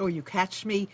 or you catch me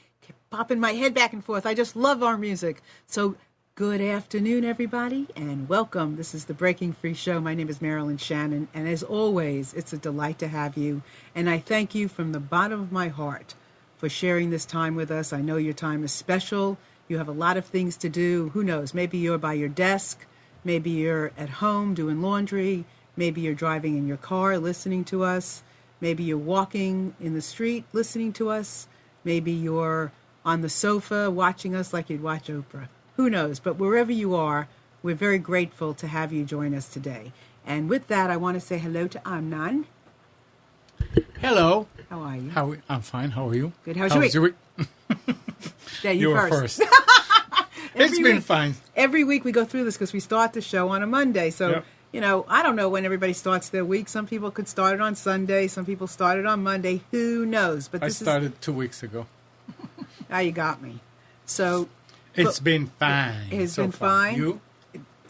popping my head back and forth. I just love our music. So good afternoon, everybody, and welcome. This is the Breaking Free Show. My name is Marilyn Shannon, and as always, it's a delight to have you. And I thank you from the bottom of my heart for sharing this time with us. I know your time is special. You have a lot of things to do. Who knows? Maybe you're by your desk. Maybe you're at home doing laundry. Maybe you're driving in your car listening to us. Maybe you're walking in the street listening to us. Maybe you're on the sofa watching us like you'd watch Oprah. Who knows? But wherever you are, we're very grateful to have you join us today. And with that, I want to say hello to Amnon. Hello. How are you? I'm fine. How are you? Good. How's your week? Yeah, you were first. It's been fine. Every week we go through this because we start the show on a Monday. So, Yep. You know, I don't know when everybody starts their week. Some people could start it on Sunday. Some people start it on Monday. Who knows? But I started 2 weeks ago. Now you got me. So It's been fine. It's so been far. fine? You?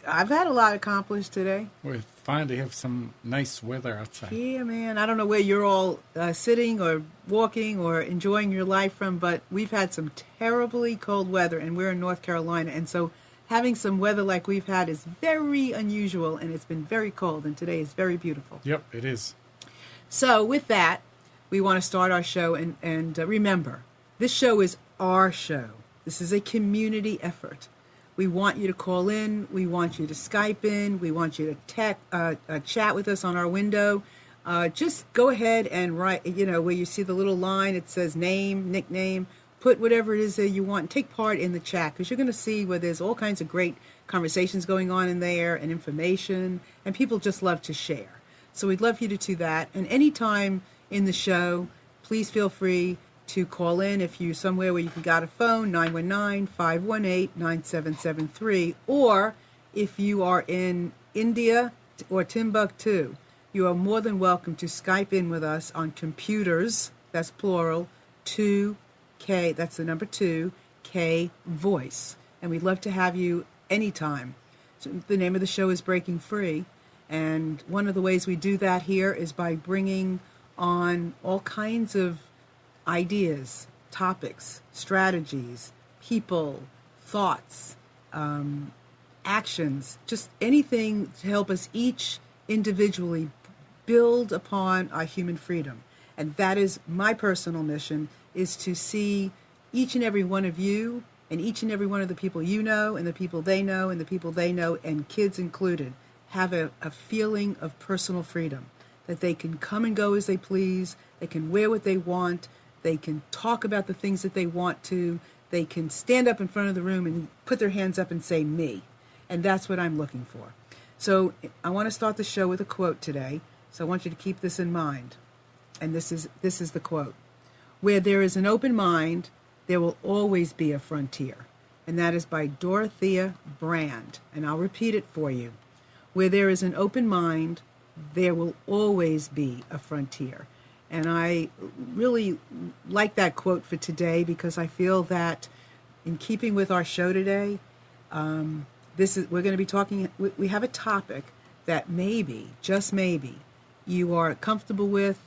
I've had a lot accomplished today. We finally have some nice weather outside. Yeah, man. I don't know where you're all sitting or walking or enjoying your life from, but we've had some terribly cold weather, and we're in North Carolina. And so having some weather like we've had is very unusual, and it's been very cold, and today is very beautiful. Yep, it is. So with that, we want to start our show, and remember, this show is our show. This is a community effort. We want you to call in. We want you to Skype in. We want you to chat with us on our window. Just go ahead and write, where you see the little line, it says name, nickname. Put whatever it is that you want. Take part in the chat because you're going to see where there's all kinds of great conversations going on in there and information, and people just love to share. So we'd love you to do that. And anytime in the show, please feel free to call in if you're somewhere where you can got a phone, 919-518-9773. Or if you are in India or Timbuktu, you are more than welcome to Skype in with us on computers, that's plural, 2K, that's the number 2K voice. And we'd love to have you anytime. So the name of the show is Breaking Free. And one of the ways we do that here is by bringing on all kinds of ideas, topics, strategies, people, thoughts, actions, just anything to help us each individually build upon our human freedom. And that is my personal mission, is to see each and every one of you and each and every one of the people you know and the people they know and the people they know, and kids included, have a feeling of personal freedom, that they can come and go as they please, they can wear what they want, they can talk about the things that they want to. They can stand up in front of the room and put their hands up and say, me. And that's what I'm looking for. So I want to start the show with a quote today. So I want you to keep this in mind. And this is the quote. Where there is an open mind, there will always be a frontier. And that is by Dorothea Brand. And I'll repeat it for you. Where there is an open mind, there will always be a frontier. And I really like that quote for today because I feel that in keeping with our show today, we're going to be talking, we have a topic that maybe, just maybe, you are comfortable with,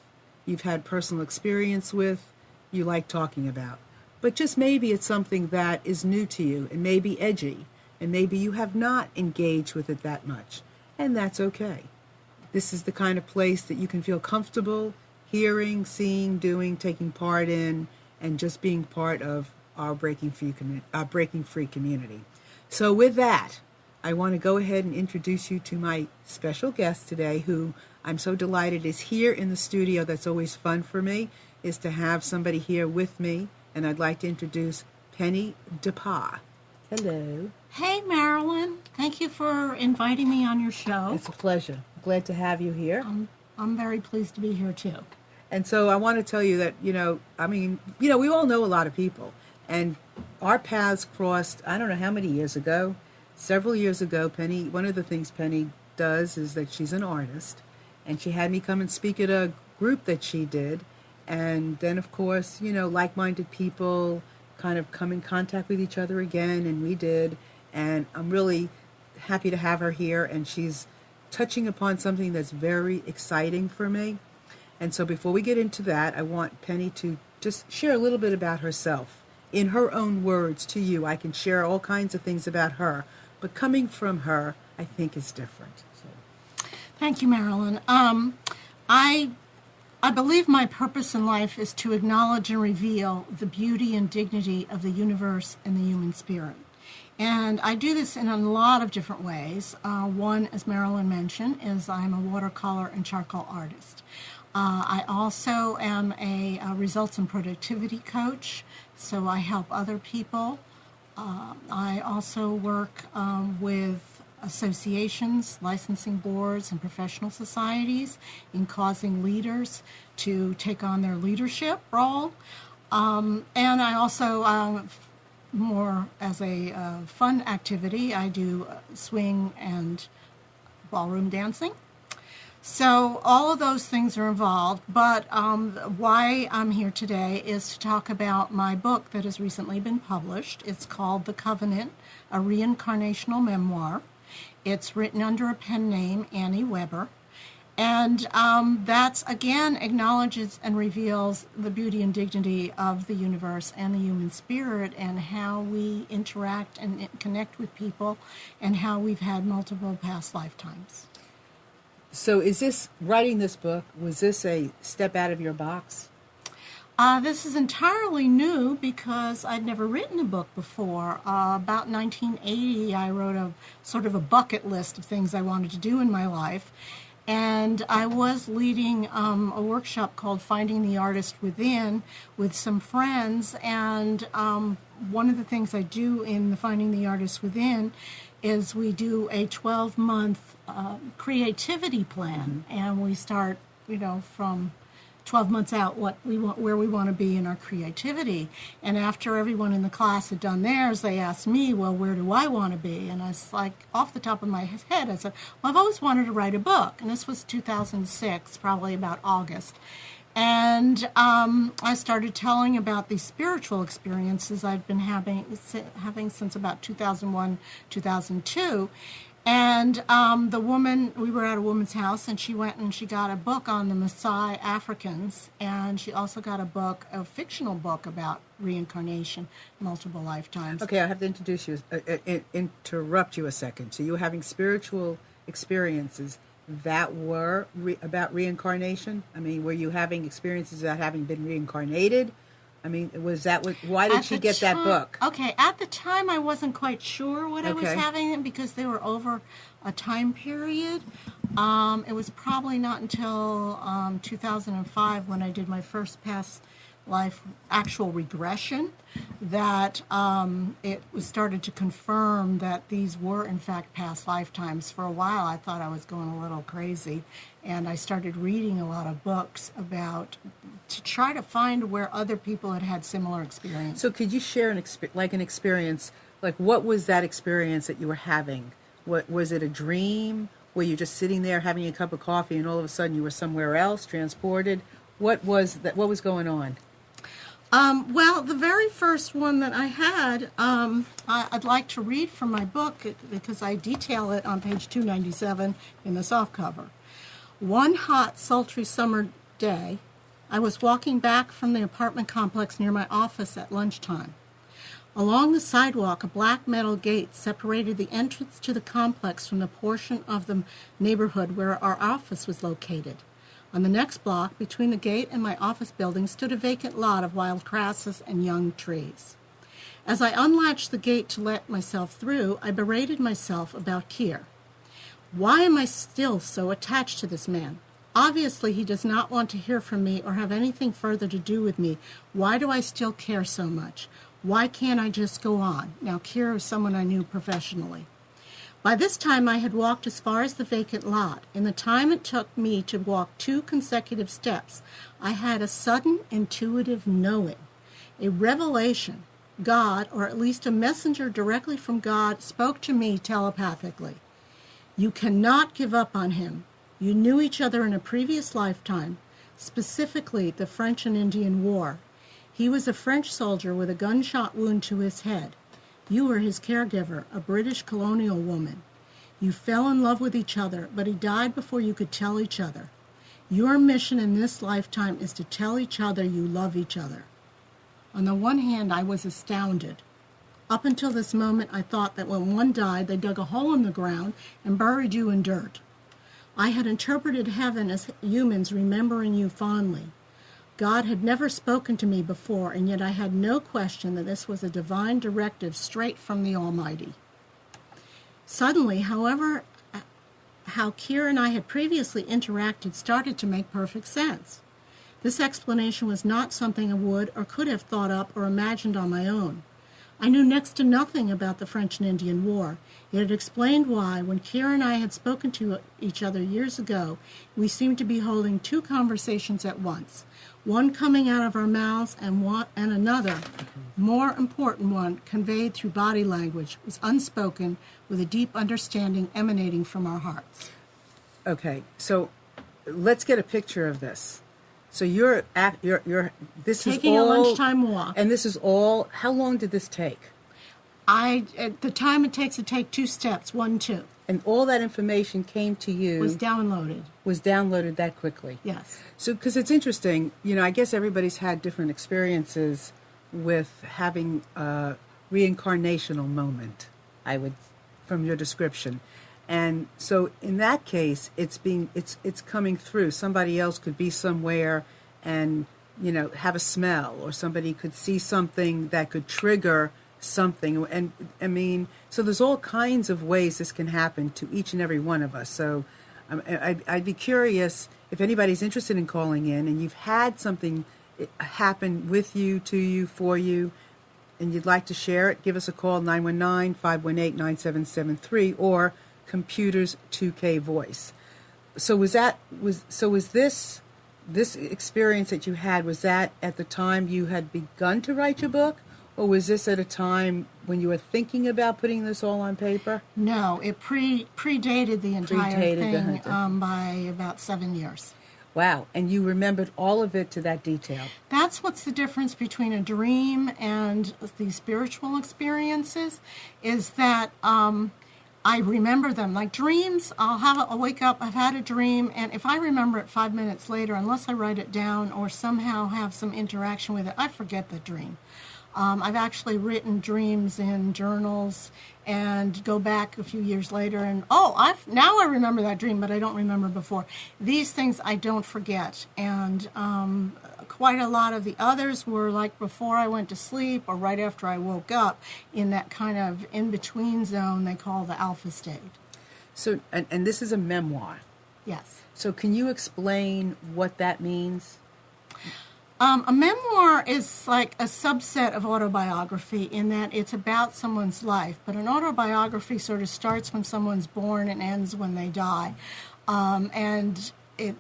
you've had personal experience with, you like talking about. But just maybe it's something that is new to you and maybe edgy, and maybe you have not engaged with it that much. And that's okay. This is the kind of place that you can feel comfortable hearing, seeing, doing, taking part in, and just being part of our Breaking Free community. So with that, I want to go ahead and introduce you to my special guest today, who I'm so delighted is here in the studio. That's always fun for me, is to have somebody here with me. And I'd like to introduce Penny DePa. Hello. Hey, Marilyn. Thank you for inviting me on your show. It's a pleasure. Glad to have you here. I'm very pleased to be here, too. And so I want to tell you that, we all know a lot of people. And our paths crossed, I don't know how many years ago, several years ago. Penny, one of the things Penny does is that she's an artist. And she had me come and speak at a group that she did. And then, of course, like-minded people kind of come in contact with each other again. And we did. And I'm really happy to have her here. And she's touching upon something that's very exciting for me. And so before we get into that, I want Penny to just share a little bit about herself in her own words to you. I can share all kinds of things about her, but coming from her, I think is different. So. Thank you, Marilyn. I believe my purpose in life is to acknowledge and reveal the beauty and dignity of the universe and the human spirit. And I do this in a lot of different ways. One, as Marilyn mentioned, is I'm a watercolor and charcoal artist. I also am a results and productivity coach, so I help other people. I also work with associations, licensing boards, and professional societies in causing leaders to take on their leadership role. And I also, more as a fun activity, I do swing and ballroom dancing. So all of those things are involved, but why I'm here today is to talk about my book that has recently been published. It's called The Covenant, a Reincarnational Memoir. It's written under a pen name, Annie Weber, and that's, again, acknowledges and reveals the beauty and dignity of the universe and the human spirit and how we interact and connect with people and how we've had multiple past lifetimes. So is this, writing this book, was this a step out of your box? This is entirely new because I'd never written a book before. About 1980, I wrote a sort of a bucket list of things I wanted to do in my life. And I was leading a workshop called Finding the Artist Within with some friends. And one of the things I do in the Finding the Artist Within is we do a 12-month creativity plan. Mm-hmm. And we start, from 12 months out where we want to be in our creativity. And after everyone in the class had done theirs, they asked me, well, where do I want to be? And I was like, off the top of my head, I said, well, I've always wanted to write a book. And this was 2006, probably about August. And I started telling about these spiritual experiences I've been having since about 2001, 2002. And the woman, we were at a woman's house, and she went and she got a book on the Maasai Africans, and she also got a fictional book about reincarnation, multiple lifetimes. Okay, I have to interrupt you a second. So you were having spiritual experiences that were about reincarnation? I mean, were you having experiences about having been reincarnated? I mean, was that why did she get that book? Okay, at the time I wasn't quite sure what I was having because they were over a time period. It was probably not until 2005 when I did my first past life actual regression that it was started to confirm that these were in fact past lifetimes. For a while I thought I was going a little crazy, and I started reading a lot of books to try to find where other people had similar experiences. So could you share an experience, like what was that experience that you were having? What was it, a dream? Were you just sitting there having a cup of coffee and all of a sudden you were somewhere else, transported? What was that? What was going on? Well, the very first one that I had, I'd like to read from my book because I detail it on page 297 in the softcover. One hot, sultry summer day, I was walking back from the apartment complex near my office at lunchtime. Along the sidewalk, a black metal gate separated the entrance to the complex from the portion of the neighborhood where our office was located. On the next block, between the gate and my office building, stood a vacant lot of wild grasses and young trees. As I unlatched the gate to let myself through, I berated myself about Keir. Why am I still so attached to this man? Obviously, he does not want to hear from me or have anything further to do with me. Why do I still care so much? Why can't I just go on? Now, Keir is someone I knew professionally. By this time, I had walked as far as the vacant lot. In the time it took me to walk 2 consecutive steps, I had a sudden intuitive knowing, a revelation. God, or at least a messenger directly from God, spoke to me telepathically. You cannot give up on him. You knew each other in a previous lifetime, specifically the French and Indian War. He was a French soldier with a gunshot wound to his head. You were his caregiver, a British colonial woman. You fell in love with each other, but he died before you could tell each other. Your mission in this lifetime is to tell each other you love each other. On the one hand, I was astounded. Up until this moment, I thought that when one died, they dug a hole in the ground and buried you in dirt. I had interpreted heaven as humans remembering you fondly. God had never spoken to me before, and yet I had no question that this was a divine directive straight from the Almighty. Suddenly, however, how Keir and I had previously interacted started to make perfect sense. This explanation was not something I would or could have thought up or imagined on my own. I knew next to nothing about the French and Indian War. It explained why, when Keir and I had spoken to each other years ago, we seemed to be holding two conversations at once, one coming out of our mouths and another, more important one, conveyed through body language, was unspoken, with a deep understanding emanating from our hearts. Okay, so let's get a picture of this. So this Taking is all a lunchtime walk. and this is all. How long did this take? At the time it takes to take 2 steps, 1, 2. And all that information came to you. Was downloaded. Was downloaded that quickly. Yes. So, because it's interesting, I guess everybody's had different experiences with having a reincarnational moment. From your description. And so in that case, it's coming through. Somebody else could be somewhere and, have a smell, or somebody could see something that could trigger something. And I mean, so there's all kinds of ways this can happen to each and every one of us. So I'd be curious if anybody's interested in calling in and you've had something happen with you, to you, for you, and you'd like to share it, give us a call, 919-518-9773, or Computers 2K Voice. So was this experience that you had, was that at the time you had begun to write your book, or was this at a time when you were thinking about putting this all on paper? No, it predated the entire thing by about 7 years. Wow, and you remembered all of it to that detail. That's what's the difference between a dream and the spiritual experiences, is that I remember them. Like dreams, I'll wake up, I've had a dream, and if I remember it 5 minutes later, unless I write it down or somehow have some interaction with it, I forget the dream. I've actually written dreams in journals and go back a few years later and, now I remember that dream, but I don't remember before. These things I don't forget. And quite a lot of the others were like before I went to sleep or right after I woke up, in that kind of in-between zone they call the alpha state. So, and this is a memoir. Yes. So can you explain what that means? A memoir is like a subset of autobiography in that it's about someone's life, but an autobiography sort of starts when someone's born and ends when they die. And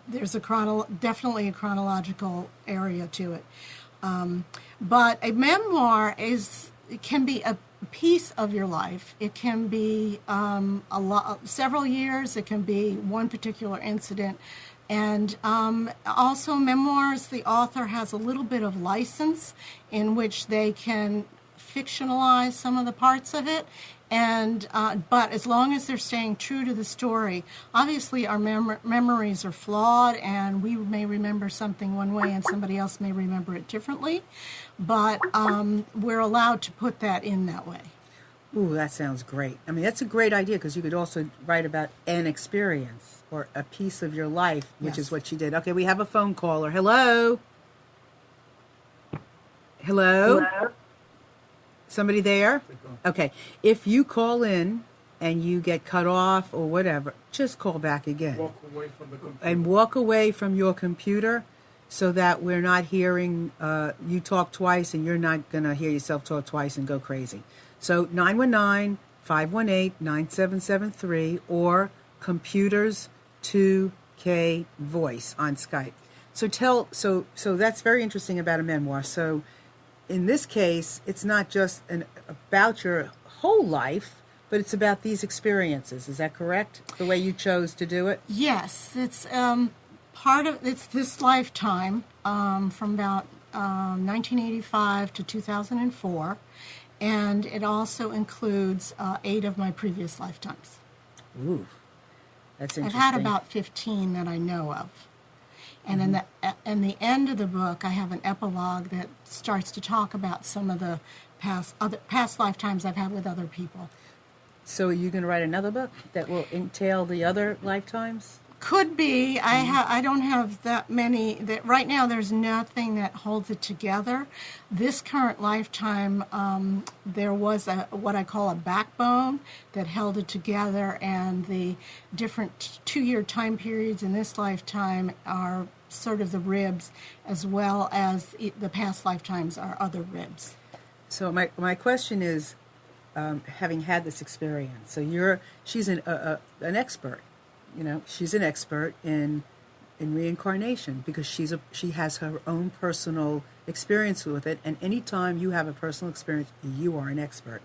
there's definitely a chronological area to it. But a memoir can be a piece of your life. It can be several years. It can be one particular incident. And also memoirs, the author has a little bit of license in which they can fictionalize some of the parts of it. And but as long as they're staying true to the story, obviously our memories are flawed, and we may remember something one way and somebody else may remember it differently. But we're allowed to put that in that way. Ooh, that sounds great. I mean, that's a great idea, because you could also write about an experience or a piece of your life, which is what she did. Okay, we have a phone caller. Hello? Hello? Somebody there? Okay. If you call in and you get cut off or whatever, just call back again. Walk away from the computer. And walk away from your computer so that we're not hearing you talk twice, and you're not going to hear yourself talk twice and go crazy. So 919-518-9773 or Computers 2K Voice on Skype. So that's very interesting about a memoir. So in this case, it's not just about your whole life, but it's about these experiences. Is that correct? The way you chose to do it? Yes, it's it's this lifetime from about 1985 to 2004. And it also includes 8 of my previous lifetimes. Ooh, that's interesting. I've had about 15 that I know of. And in the end of the book, I have an epilogue that starts to talk about some of the past lifetimes I've had with other people. So are you going to write another book that will entail the other lifetimes? Could be. I don't have that many. That right now, there's nothing that holds it together. This current lifetime, there was what I call a backbone that held it together, and the different 2-year time periods in this lifetime are sort of the ribs, as well as the past lifetimes are other ribs. So my question is, having had this experience, so she's an expert. You know, she's an expert in reincarnation because she has her own personal experience with it, and anytime you have a personal experience, you are an expert.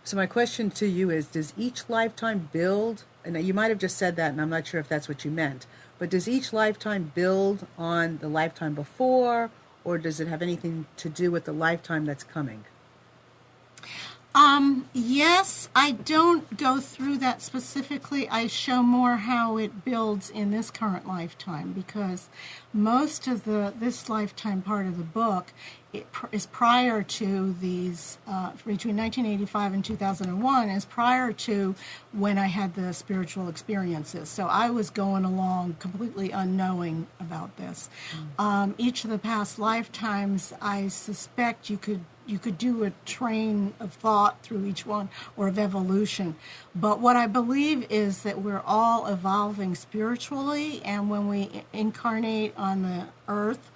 So my question to you is, does each lifetime build, and you might have just said that, and I'm not sure if that's what you meant, but does each lifetime build on the lifetime before, or does it have anything to do with the lifetime that's coming? Yes, I don't go through that specifically. I show more how it builds in this current lifetime, because most of this lifetime part of the book is prior to these, between 1985 and 2001, is prior to when I had the spiritual experiences. So I was going along completely unknowing about this. Each of the past lifetimes, I suspect you could do a train of thought through each one, or of evolution. But what I believe is that we're all evolving spiritually, and when we incarnate on the earth,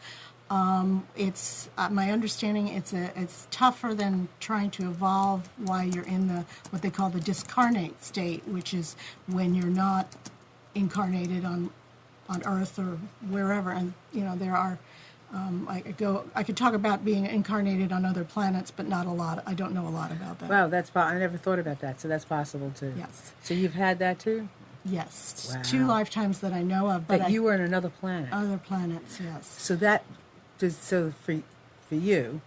it's my understanding it's tougher than trying to evolve while you're in what they call the discarnate state, which is when you're not incarnated on earth or wherever. And there are I could talk about being incarnated on other planets, but not a lot. I don't know a lot about that. Wow, I never thought about that. So that's possible too. Yes. So you've had that too? Yes. Wow. 2 lifetimes that I know of. But you were in another planet. Other planets, yes. So for you,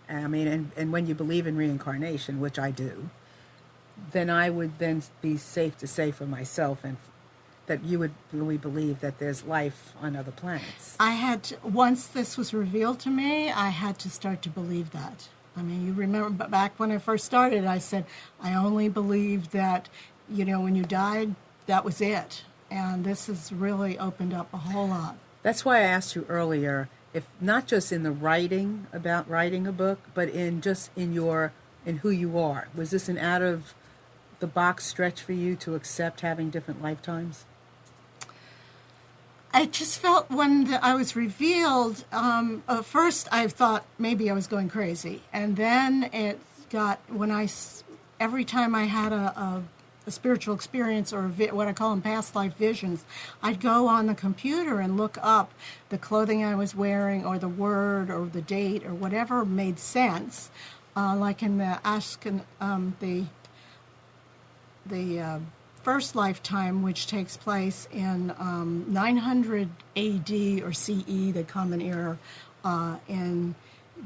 I mean, and when you believe in reincarnation, which I do, then I would then be safe to say for myself and that you would really believe that there's life on other planets. Once this was revealed to me, I had to start to believe that. I mean, you remember back when I first started, I said, I only believed that, when you died, that was it. And this has really opened up a whole lot. That's why I asked you earlier, if not just in the writing about writing a book, but in who you are. Was this an out of the box stretch for you to accept having different lifetimes? I just felt when I was revealed, first I thought maybe I was going crazy. And then it got, every time I had a spiritual experience or what I call them past life visions, I'd go on the computer and look up the clothing I was wearing or the word or the date or whatever made sense. Like in the first lifetime, which takes place in 900 AD or CE, the Common Era, in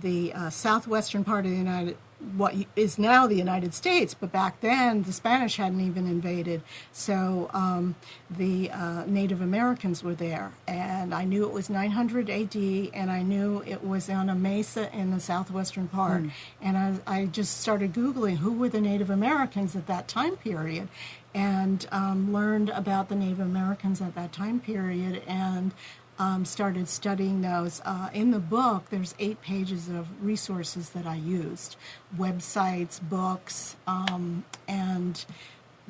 the southwestern part of what is now the United States, but back then the Spanish hadn't even invaded, so the Native Americans were there, and I knew it was 900 AD, and I knew it was on a mesa in the southwestern part, and I just started Googling who were the Native Americans at that time period, and learned about the Native Americans at that time period, and started studying those. In the book, there's 8 pages of resources that I used, websites, books, and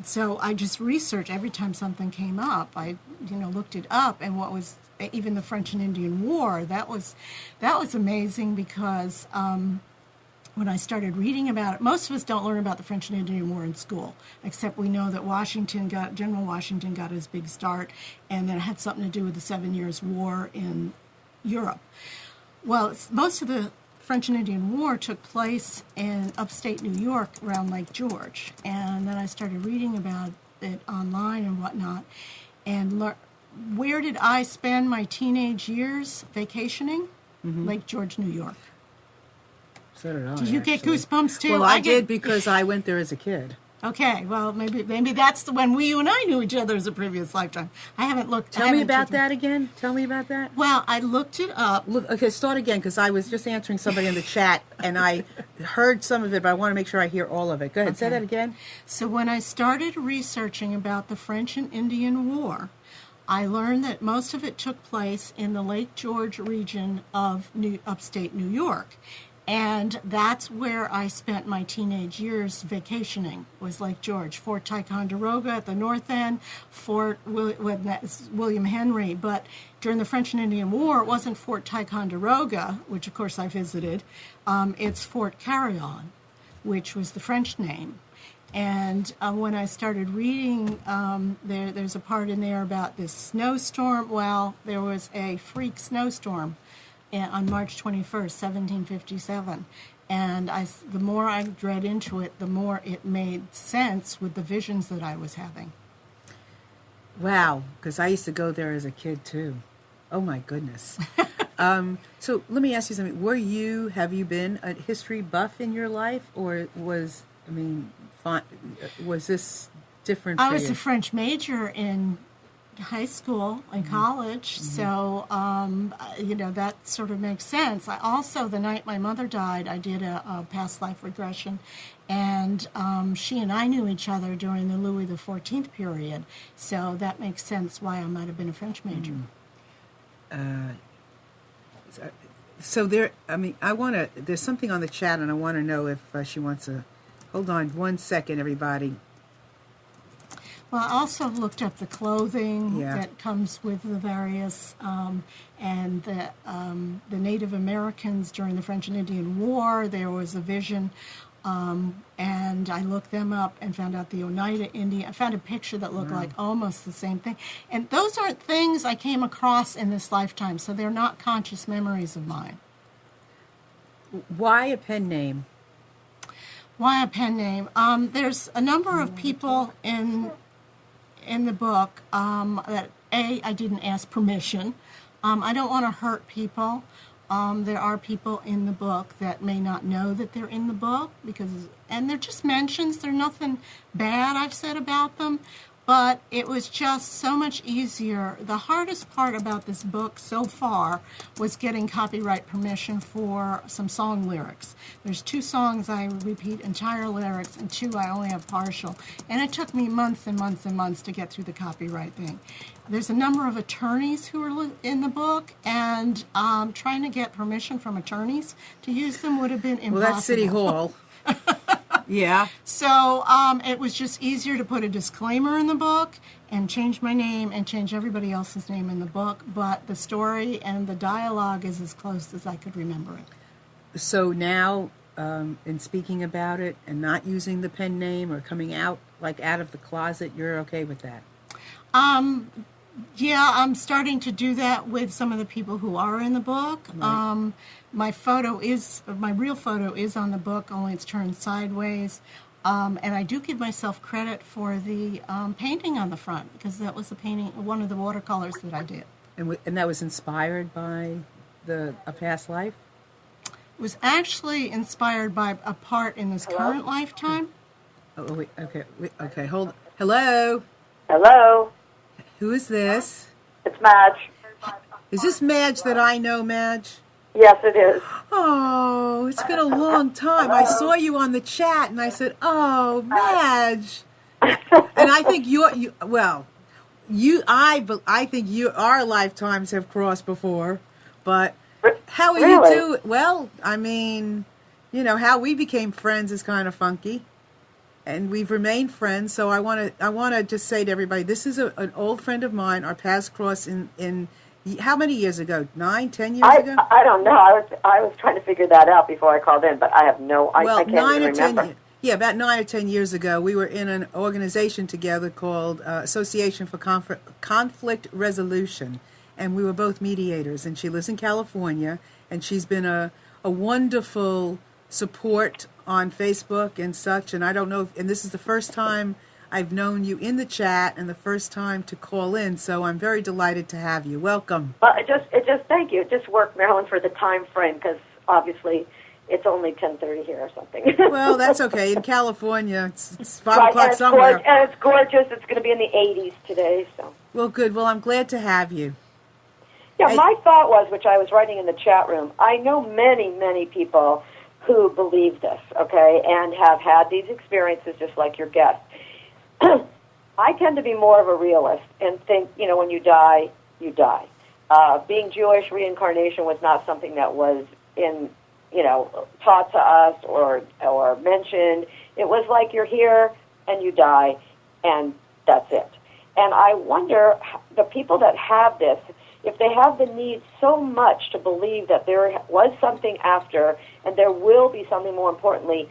so I just researched every time something came up. I, looked it up, and what was even the French and Indian War. That was amazing because when I started reading about it, most of us don't learn about the French and Indian War in school, except we know that General Washington got his big start, and that it had something to do with the 7 Years' War in Europe. Well, most of the French and Indian War took place in upstate New York around Lake George, and then I started reading about it online and whatnot, and where did I spend my teenage years vacationing? Lake George, New York. So did I. Did you get goosebumps too? Well, I did because I went there as a kid. Okay, well, maybe that's when you and I knew each other as a previous lifetime. I haven't looked. Tell me about that again. Tell me about that. Well, I looked it up. Look, okay, start again, because I was just answering somebody in the chat, and I heard some of it, but I want to make sure I hear all of it. Go ahead, say that again. So when I started researching about the French and Indian War, I learned that most of it took place in the Lake George region of upstate New York. And that's where I spent my teenage years vacationing, was Lake George. Fort Ticonderoga at the north end, William Henry. But during the French and Indian War, it wasn't Fort Ticonderoga, which of course I visited. It's Fort Carillon, which was the French name. And when I started reading, there's a part in there about this snowstorm. Well, there was a freak snowstorm on March 21st, 1757. And the more I read into it, the more it made sense with the visions that I was having. Wow, because I used to go there as a kid, too. Oh, my goodness. So let me ask you something. Have you been a history buff in your life, or was this different for you? I was a French major in high school and college, so that sort of makes sense. I also, the night my mother died, I did a past life regression, and she and I knew each other during the Louis XIV period, so that makes sense why I might have been a French major. So there's something on the chat, and I want to know if she wants to. Hold on 1 second, everybody. Well, I also looked up the clothing that comes with the various, and the Native Americans during the French and Indian War. There was a vision, and I looked them up and found out the Oneida Indian. I found a picture that looked like almost the same thing. And those aren't things I came across in this lifetime, so they're not conscious memories of mine. Why a pen name? Why a pen name? There's a number of people in the book that I didn't ask permission. I don't want to hurt people. There are people in the book that may not know that they're in the book and they're just mentions. There's nothing bad I've said about them, but it was just so much easier. The hardest part about this book so far was getting copyright permission for some song lyrics. There's 2 songs I repeat entire lyrics, and 2 I only have partial. And it took me months and months and months to get through the copyright thing. There's a number of attorneys who are in the book, and trying to get permission from attorneys to use them would have been impossible. Well, that's City Hall. Yeah. So it was just easier to put a disclaimer in the book and change my name and change everybody else's name in the book. But the story and the dialogue is as close as I could remember it. So now, in speaking about it and not using the pen name or coming out of the closet, you're okay with that? Yeah, I'm starting to do that with some of the people who are in the book. Right. My real photo is on the book, only it's turned sideways. And I do give myself credit for the painting on the front, because that was one of the watercolors that I did. And that was inspired by a past life? It was actually inspired by a part in this current lifetime. Oh, wait, okay, hold. Hello? Hello? Who is this? It's Madge. Is this Madge that I know, Madge? Yes, it is. Oh, it's been a long time. I saw you on the chat, and I said, "Oh, Madge." And I think I think our lifetimes have crossed before. But how are you doing? Well, I mean, how we became friends is kind of funky. And we've remained friends, so I want to just say to everybody, this is an old friend of mine. Our paths crossed in how many years ago? 9, 10 years ago? I don't know. I was trying to figure that out before I called in, but I have I can't even remember. About 9 or 10 years ago, we were in an organization together called Association for Conflict Resolution, and we were both mediators. And she lives in California, and she's been a wonderful support on Facebook and such. And I don't know and this is the first time I've known you in the chat and the first time to call in, so I'm very delighted to have you. Welcome. Well, it just thank you. It just worked, Marilyn, for the time frame, because obviously it's only 10:30 here or something. Well, that's okay. In California, it's 5 right, o'clock somewhere. And it's gorgeous. It's going to be in the 80s today. So. Well, good. Well, I'm glad to have you. Yeah, my thought was, which I was writing in the chat room, I know many, many people who believe this, okay, and have had these experiences just like your guest. I tend to be more of a realist and think, when you die, you die. Being Jewish, reincarnation was not something that was taught to us or mentioned. It was like you're here and you die, and that's it. And I wonder, the people that have this, if they have the need so much to believe that there was something after and there will be something more importantly,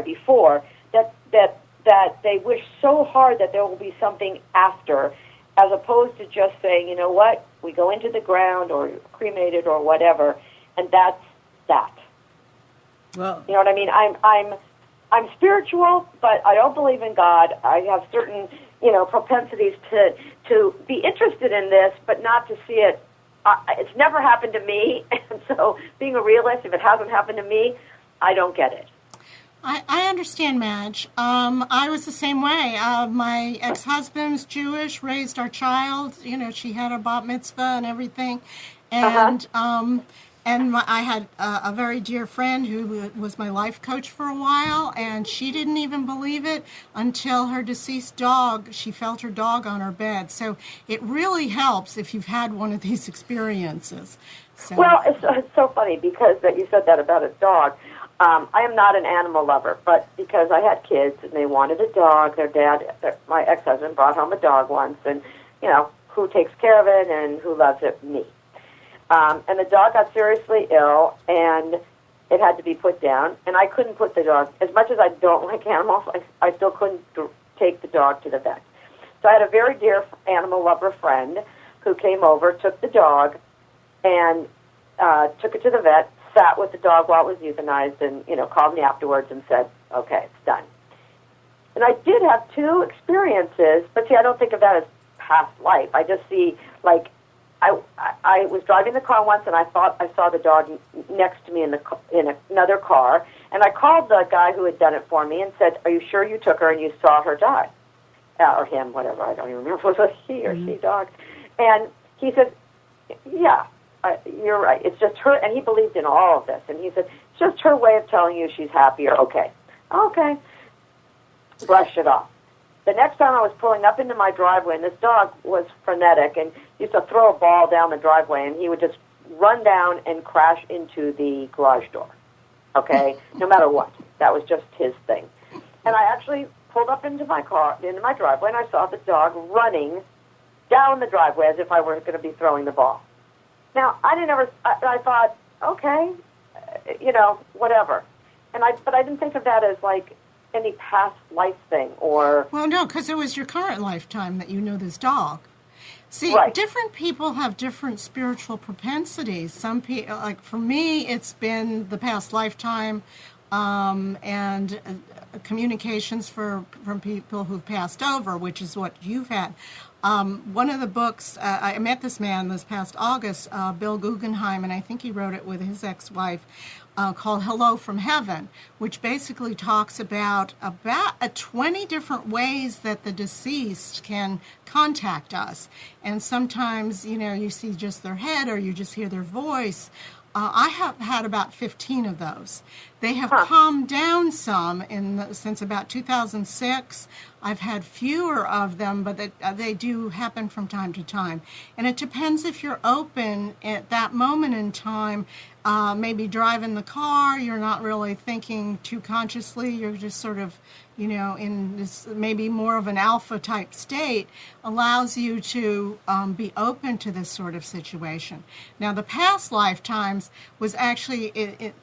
before, that they wish so hard that there will be something after, as opposed to just saying, you know what, we go into the ground or cremated or whatever, and that's that. Well, you know what I mean? I'm spiritual, but I don't believe in God. I have certain, propensities to be interested in this, but not to see it. It's never happened to me, and so being a realist, if it hasn't happened to me, I don't get it. I understand, Madge. I was the same way. My ex-husband's Jewish, raised our child. She had a bat mitzvah and everything. And I had a very dear friend who was my life coach for a while, and she didn't even believe it until her deceased dog, she felt her dog on her bed. So it really helps if you've had one of these experiences. So. Well, it's so funny because that you said that about a dog. I am not an animal lover, but because I had kids and they wanted a dog, my ex-husband brought home a dog once, and, who takes care of it and who loves it? Me. And the dog got seriously ill, and it had to be put down, and I couldn't put the dog, as much as I don't like animals, I still couldn't take the dog to the vet. So I had a very dear animal lover friend who came over, took the dog, and took it to the vet, sat with the dog while it was euthanized, and, called me afterwards and said, okay, it's done. And I did have 2 experiences, but see, I don't think of that as past life. I just see, like, I was driving the car once, and I thought I saw the dog next to me in another car, and I called the guy who had done it for me and said, are you sure you took her and you saw her die? Or him, whatever, I don't even remember if it was a he or she dog. And he said, yeah, you're right. It's just her, and he believed in all of this. And he said, it's just her way of telling you she's happy or okay. Okay. Brushed it off. The next time I was pulling up into my driveway, and this dog was frenetic and used to throw a ball down the driveway, and he would just run down and crash into the garage door, okay, no matter what. That was just his thing. And I actually pulled up into my driveway, and I saw the dog running down the driveway as if I were going to be throwing the ball. Now, I thought, okay, whatever. But I didn't think of that as, like, any past life thing or... Well, no, because it was your current lifetime that you know this dog. See, right. Different people have different spiritual propensities. Some people, like for me, it's been the past lifetime and communications from people who've passed over, which is what you've had. One of the books, I met this man this past August, Bill Guggenheim, and I think he wrote it with his ex-wife, called Hello from Heaven, which basically talks about 20 different ways that the deceased can contact us. And sometimes, you see just their head or you just hear their voice. I have had about 15 of those. They have calmed down some since about 2006. I've had fewer of them, but they do happen from time to time. And it depends if you're open at that moment in time. Maybe driving the car, you're not really thinking too consciously. You're just sort of, in this maybe more of an alpha type state, allows you to be open to this sort of situation. Now, the past lifetimes was actually,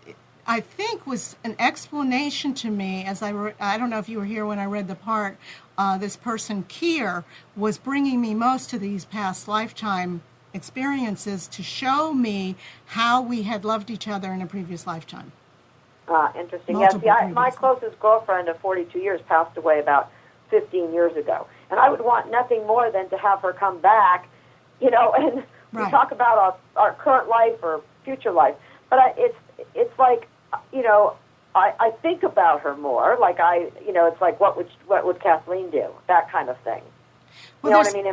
I think, was an explanation to me, as I don't know if you were here when I read the part, this person, Keir, was bringing me most of these past lifetime experiences to show me how we had loved each other in a previous lifetime. Interesting. Yes, my closest girlfriend of 42 years passed away about 15 years ago. And I would want nothing more than to have her come back, and we talk about our current life or future life. But it's like, I think about her more. Like it's like what would Kathleen do? That kind of thing. Well, you know what I mean?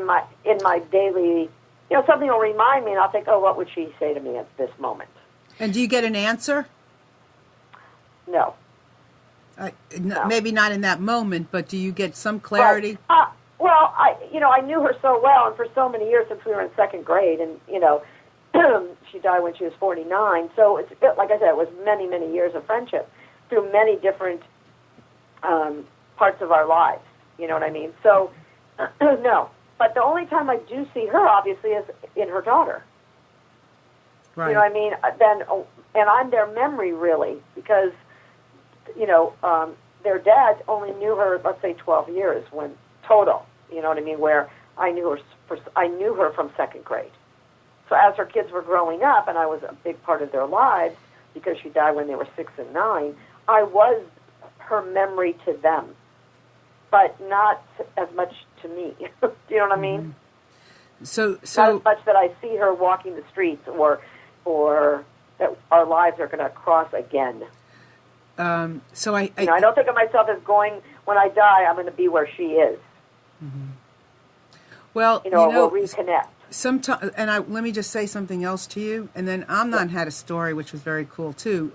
In my daily, something will remind me, and I'll think, oh, what would she say to me at this moment? And do you get an answer? No. No. Maybe not in that moment, but do you get some clarity? Right. Well, I knew her so well, and for so many years since we were in second grade, and she died when she was 49. So it's like I said, it was many, many years of friendship through many different parts of our lives. You know what I mean? So no. But the only time I do see her, obviously, is in her daughter. Right. You know what I mean? And I'm their memory, really, because, their dad only knew her, let's say, 12 years total. You know what I mean? Where I knew her from second grade. So as her kids were growing up, and I was a big part of their lives because she died when they were 6 and 9, I was her memory to them, but not as much to me. Do you know what I mean? So not as much that I see her walking the streets or that our lives are going to cross again. So I don't think of myself as going, when I die, I'm going to be where she is. Mm-hmm. Well, we'll reconnect. Sometimes, and let me just say something else to you, and then Amnon had a story which was very cool too.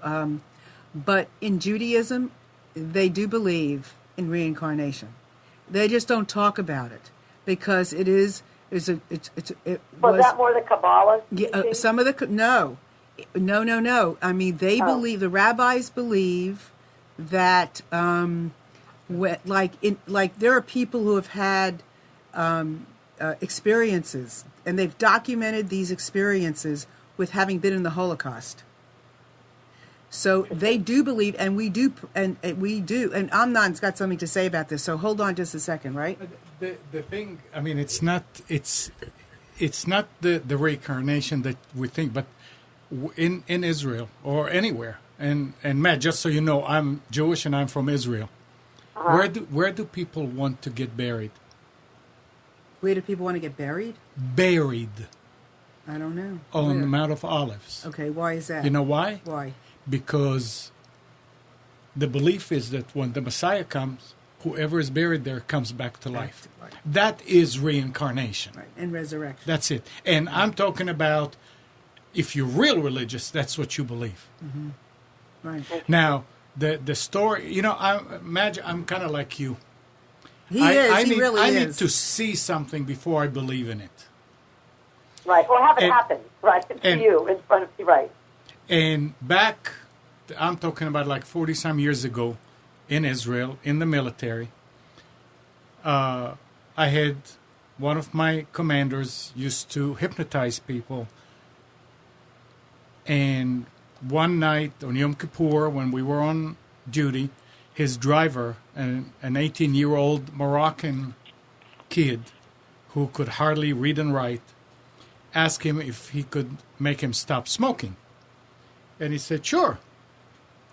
But in Judaism, they do believe in reincarnation. They just don't talk about it because it is. Was that more the Kabbalah? Yeah, some of the no. I mean, they believe, the rabbis believe that there are people who have had experiences, and they've documented these experiences with having been in the Holocaust. So they do believe, and we do, and Amnon's got something to say about this. So hold on just a second, right? The thing, I mean, it's not the reincarnation that we think, but in Israel or anywhere, and Matt, just so you know, I'm Jewish and I'm from Israel. Uh-huh. Where do people want to get buried? Where do people want to get buried? Buried. I don't know. On the Mount of Olives. Okay, why is that? You know why? Why? Because the belief is that when the Messiah comes, whoever is buried there comes back to life. Right. That is reincarnation. Right, and resurrection. That's it. And I'm talking about, if you're real religious, that's what you believe. Mm-hmm. Right. Now, the story, I'm kind of like you. He really is. I need to see something before I believe in it. Right, or have it happen, right, to you in front of you, right. And back, I'm talking about like 40-some years ago, in Israel, in the military, I had one of my commanders used to hypnotize people. And one night on Yom Kippur, when we were on duty, his driver, an 18-year-old Moroccan kid who could hardly read and write, asked him if he could make him stop smoking. And he said, sure.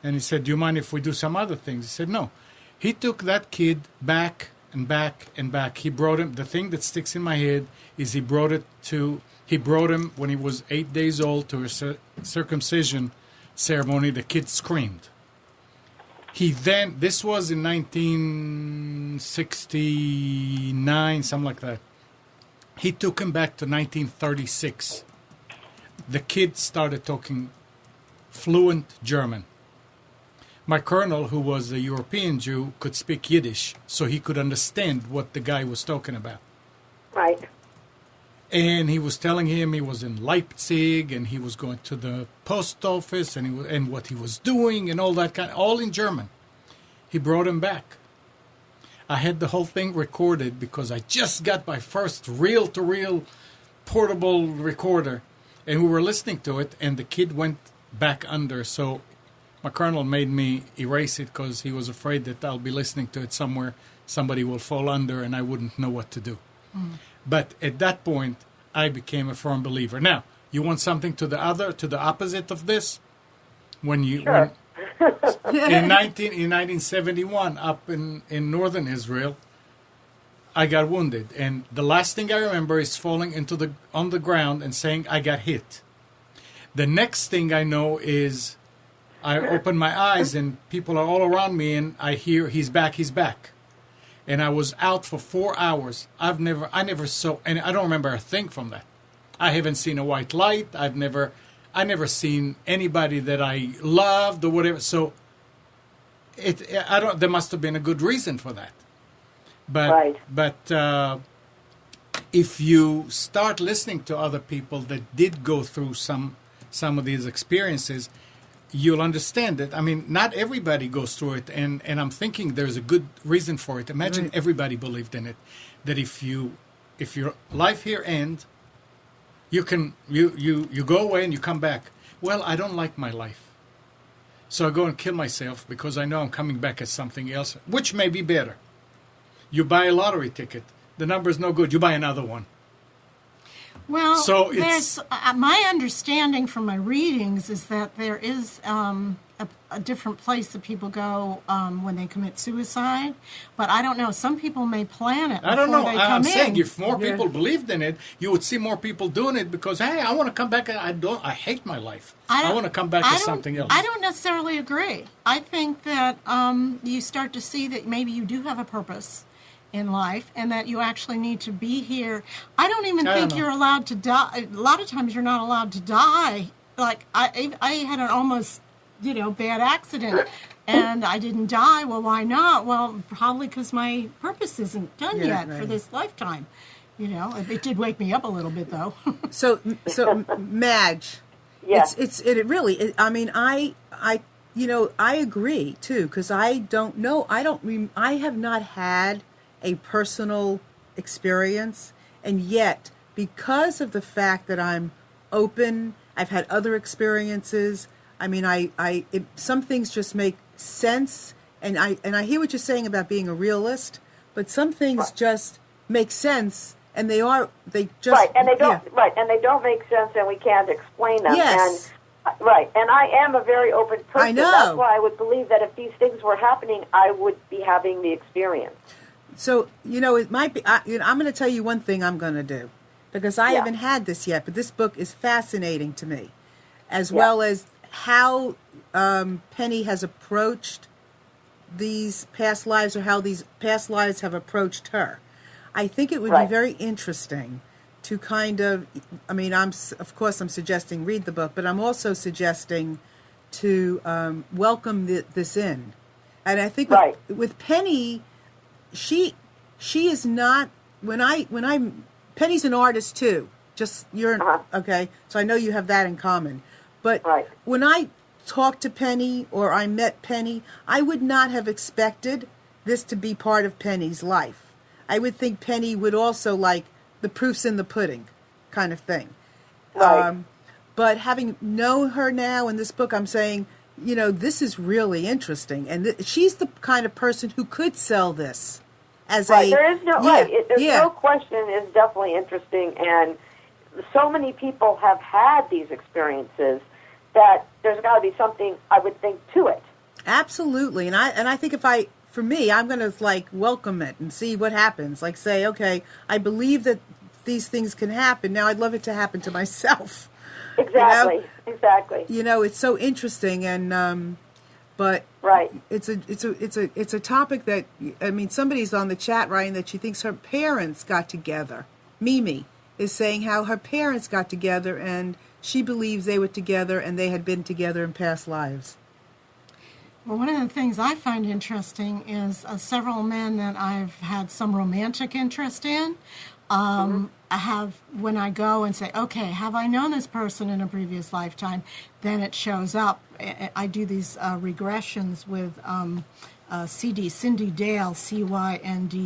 And he said, do you mind if we do some other things? He said, no. He took that kid back and back and back. He brought him, the thing that sticks in my head is he brought him when he was 8 days old to a circumcision ceremony. The kid screamed. This was in 1969, something like that. He took him back to 1936. The kid started talking fluent German. My colonel, who was a European Jew, could speak Yiddish, so he could understand what the guy was talking about. Right. And he was telling him he was in Leipzig, and he was going to the post office, and what he was doing, and all that all in German. He brought him back. I had the whole thing recorded because I just got my first reel-to-reel portable recorder, and we were listening to it, and the kid went back under. So my colonel made me erase it because he was afraid that I'll be listening to it somewhere, somebody will fall under, and I wouldn't know what to do. Mm. But at that point, I became a firm believer. Now, you want something to the opposite of this? Sure. In 1971, up in northern Israel, I got wounded, and the last thing I remember is falling on the ground and saying I got hit. The next thing I know is I open my eyes and people are all around me, and I hear, he's back, he's back. And I was out for 4 hours. I never saw, and I don't remember a thing from that. I haven't seen a white light. I never seen anybody that I loved or whatever. So there must have been a good reason for that. But if you start listening to other people that did go through some of these experiences, you'll understand it. I mean, not everybody goes through it, and I'm thinking there's a good reason for it. Imagine everybody believed in it, that if your life here ends, you go away and you come back. Well, I don't like my life, so I go and kill myself because I know I'm coming back as something else, which may be better. You buy a lottery ticket, the number is no good. You buy another one. Well, so there's my understanding from my readings is that there is a different place that people go when they commit suicide, but I don't know. Some people may plan it. I don't know. I'm saying in. if more people believed in it, you would see more people doing it because, hey, I want to come back. I hate my life. I want to come back as something else. I don't necessarily agree. I think that you start to see that maybe you do have a purpose in life and that you actually need to be here. I don't even think you're allowed to die. A lot of times you're not allowed to die. Like I had an almost, bad accident and I didn't die. Well, why not? Well, probably because my purpose isn't done yet for this lifetime. It did wake me up a little bit though. So Madge, it really. I mean, I agree too because I don't know. I have not had a personal experience, and yet because of the fact that I'm open, I've had other experiences. I mean, some things just make sense, and I hear what you're saying about being a realist, but some things just make sense, and they just right, and they don't make sense, and we can't explain them. Yes. And I am a very open person. I know. That's why I would believe that if these things were happening, I would be having the experience. So, it might be, I'm going to tell you one thing I'm going to do, because I haven't had this yet, but this book is fascinating to me, as well as how Penny has approached these past lives, or how these past lives have approached her. I think it would be very interesting to kind of, I mean, of course I'm suggesting read the book, but I'm also suggesting to welcome this in. And I think with Penny, she is not, Penny's an artist too. Just okay. So I know you have that in common. But when I talked to Penny or I met Penny, I would not have expected this to be part of Penny's life. I would think Penny would also like the proof's in the pudding kind of thing. But having known her now in this book, I'm saying, this is really interesting. And she's the kind of person who could sell this as There is no, there's no question. It's definitely interesting. And so many people have had these experiences that there's got to be something, I would think, to it. Absolutely. And I think for me, I'm going to welcome it and see what happens. Like say, okay, I believe that these things can happen. Now I'd love it to happen to myself. Exactly. Exactly. It's so interesting, and but it's a topic that, I mean, somebody's on the chat writing that she thinks her parents got together. Mimi is saying how her parents got together, and she believes they were together and they had been together in past lives. Well, one of the things I find interesting is several men that I've had some romantic interest in. I have, when I go and say, okay, have I known this person in a previous lifetime, then it shows up. I do these regressions with Cindy Dale, Cyndiidale.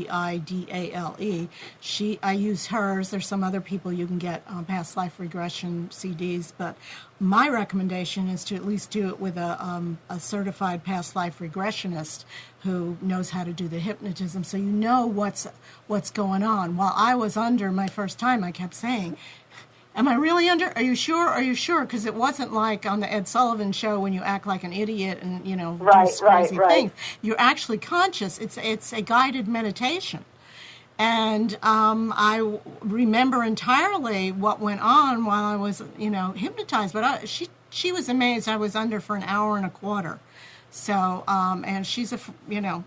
I use hers. There's some other people you can get past life regression CDs, but my recommendation is to at least do it with a certified past life regressionist who knows how to do the hypnotism, so you know what's going on. While I was under my first time, I kept saying, am I really under? Are you sure? Are you sure? Because it wasn't like on the Ed Sullivan Show when you act like an idiot and, do crazy things. You're actually conscious. It's a guided meditation. And I remember entirely what went on while I was, hypnotized. But she she was amazed I was under for an hour and a quarter. So, and she's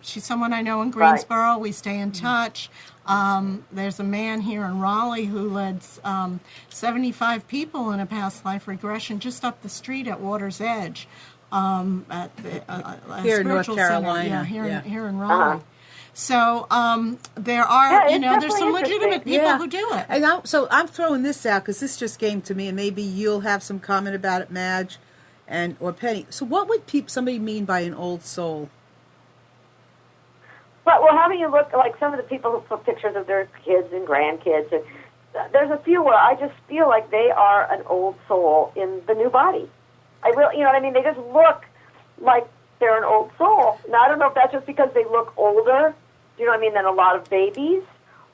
she's someone I know in Greensboro. We stay in touch. There's a man here in Raleigh who led 75 people in a past life regression just up the street at Water's Edge, at the here in North spiritual Carolina. center. Here in Raleigh. So there are, there's some legitimate people who do it. And so I'm throwing this out because this just came to me, and maybe you'll have some comment about it, Madge, or Penny. So what would somebody mean by an old soul? Well, how do you look like some of the people who put pictures of their kids and grandkids? And there's a few where I just feel like they are an old soul in the new body. I really, you know what I mean? They just look like they're an old soul. Now, I don't know if that's just because they look older, you know what I mean, than a lot of babies,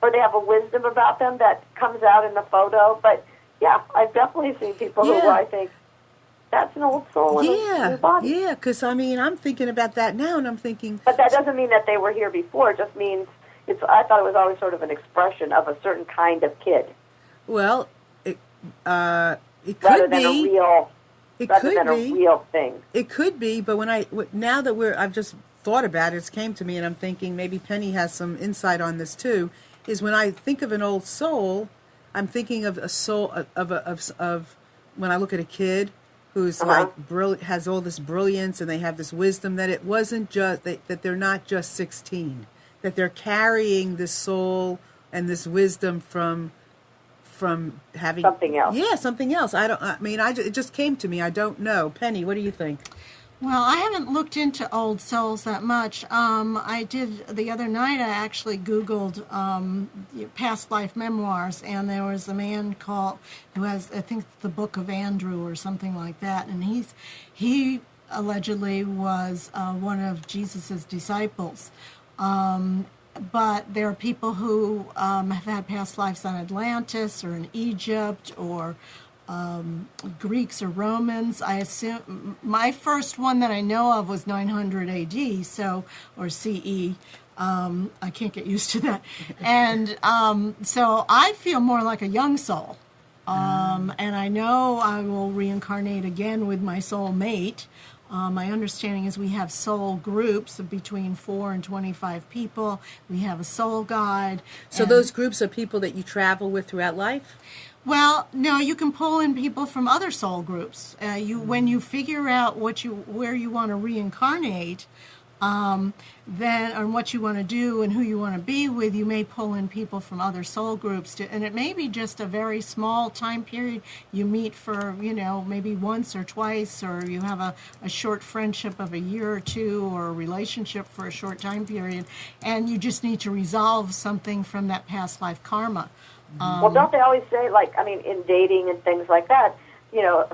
or they have a wisdom about them that comes out in the photo. But, yeah, I've definitely seen people who I think, that's an old soul in a new body. Yeah, because, I mean, I'm thinking about that now, and I'm thinking... But that doesn't mean that they were here before. It just means, I thought it was always sort of an expression of a certain kind of kid. Well, it could rather than be. A real thing. It could be, but now that I've just thought about it, it came to me, and I'm thinking maybe Penny has some insight on this too, is when I think of an old soul, I'm thinking of a soul of when I look at a kid who's has all this brilliance and they have this wisdom, that it wasn't just that they're not just 16, that they're carrying this soul and this wisdom from having something else. Yeah, something else. It just came to me. I don't know. Penny, what do you think? Well, I haven't looked into old souls that much. I did the other night. I actually Googled past life memoirs, and there was a man who has, I think, the Book of Andrew or something like that, and he allegedly was one of Jesus's disciples. But there are people who have had past lives on Atlantis or in Egypt or Greeks or Romans. I assume my first one that I know of was 900 AD, or CE. I can't get used to that. And so I feel more like a young soul. And I know I will reincarnate again with my soul mate. My understanding is we have soul groups of between 4 and 25 people. We have a soul guide. So those groups are people that you travel with throughout life? Well, no, you can pull in people from other soul groups. When you figure out where you want to reincarnate, then or what you want to do and who you want to be with, you may pull in people from other soul groups and it may be just a very small time period. You meet for maybe once or twice, or you have a short friendship of a year or two, or a relationship for a short time period, and you just need to resolve something from that past life karma. Well, don't they always say, in dating and things like that,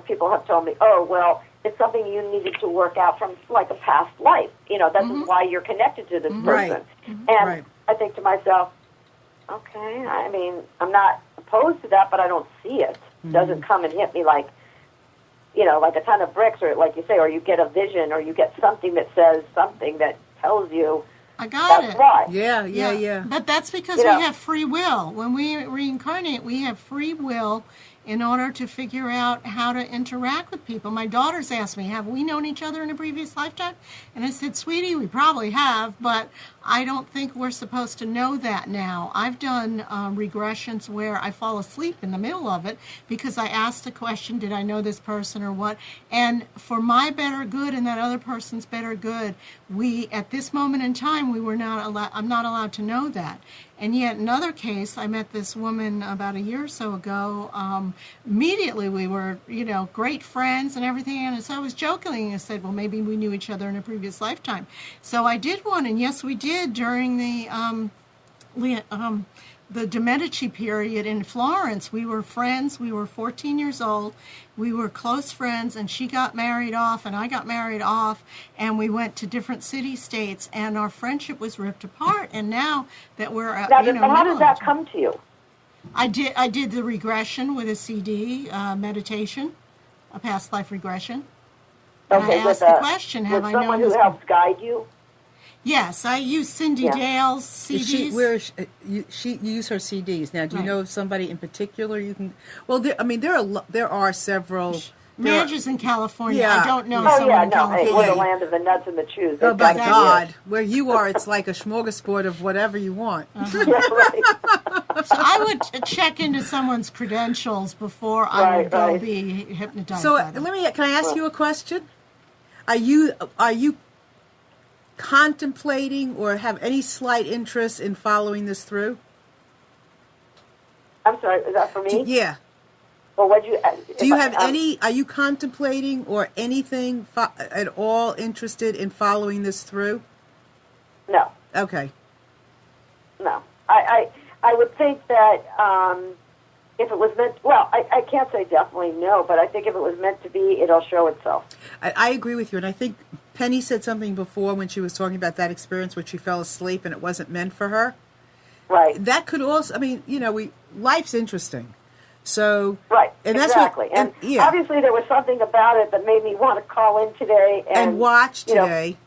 people have told me, oh, well, it's something you needed to work out from, like, a past life. That's why you're connected to this person. Right. And I think to myself, okay, I'm not opposed to that, but I don't see it. It doesn't come and hit me like a ton of bricks, or like you say, or you get a vision, or you get something that says something that tells you, I got that's it. why. Yeah. But that's because we have free will. When we reincarnate, we have free will in order to figure out how to interact with people. My daughters asked me, have we known each other in a previous lifetime? And I said, sweetie, we probably have, but I don't think we're supposed to know that now. I've done regressions where I fall asleep in the middle of it because I asked a question, did I know this person or what? And for my better good and that other person's better good, at this moment in time, I'm not allowed to know that. And yet another case, I met this woman about a year or so ago. Immediately we were, great friends and everything. And so I was joking and said, well, maybe we knew each other in a previous lifetime. So I did one, and yes, we did during the De Medici period in Florence. We were friends. We were 14 years old. We were close friends, and she got married off, and I got married off, and we went to different city-states, and our friendship was ripped apart. And now that we're how did that come to you? I did the regression with a CD, meditation, a past life regression. And I asked the question, have I known someone who helps guide you? Yes, I use Cindy Dale's CDs. You use her CDs. Now, do you know of somebody in particular you can? Well, there are several Madge is in California. Yeah. I don't know Oh someone yeah, in no, hey, California. we're the land of the nuts and the chews. Oh They've my got to God, where you are, it's like a smorgasbord of whatever you want. be- Yeah, right. So I would check into someone's credentials before I would go Right. be hypnotized So by them. can I ask you a question? Are you contemplating or have any slight interest in following this through? I'm sorry, is that for me? Yeah. Well, what you? Do you have any? Are you contemplating or anything at all interested in following this through? No, Okay. no. I would think that if it was meant, well, I can't say definitely no, but I think if it was meant to be, it'll show itself. I agree with you, and I think Penny said something before when she was talking about that experience where she fell asleep and it wasn't meant for her. Right. That could also, I mean, life's interesting. So Right, and that's exactly. What, and yeah, obviously there was something about it that made me want to call in today and watch you know, today.